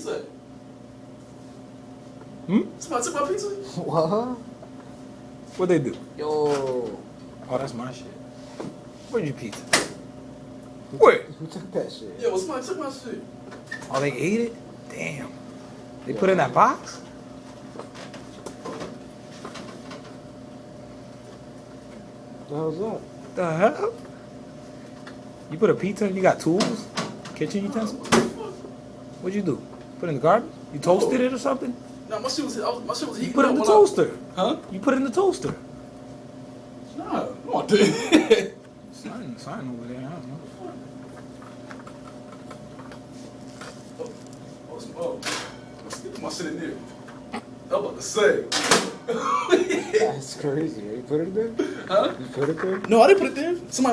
pizza at? Somebody took my pizza? What? What'd they do? Yo. Oh, that's my shit. Where'd you pizza? Where? Who took that shit? Yeah, well, somebody took my shit. Oh, they ate it? Damn. They put it in that box? The hell's that? The hell? You put a pizza and you got tools? Kitchen utensils? What'd you do? Put it in the garbage? You toasted it or something? Nah, my shit was heating. You put it in the up toaster. Huh? You put it in the toaster. Nah, no, I didn't. Sign over there. I don't know. Let's get my shit in there. I'm about to say. That's crazy. You put it there? Huh? You put it there? No, I didn't put it there. Somebody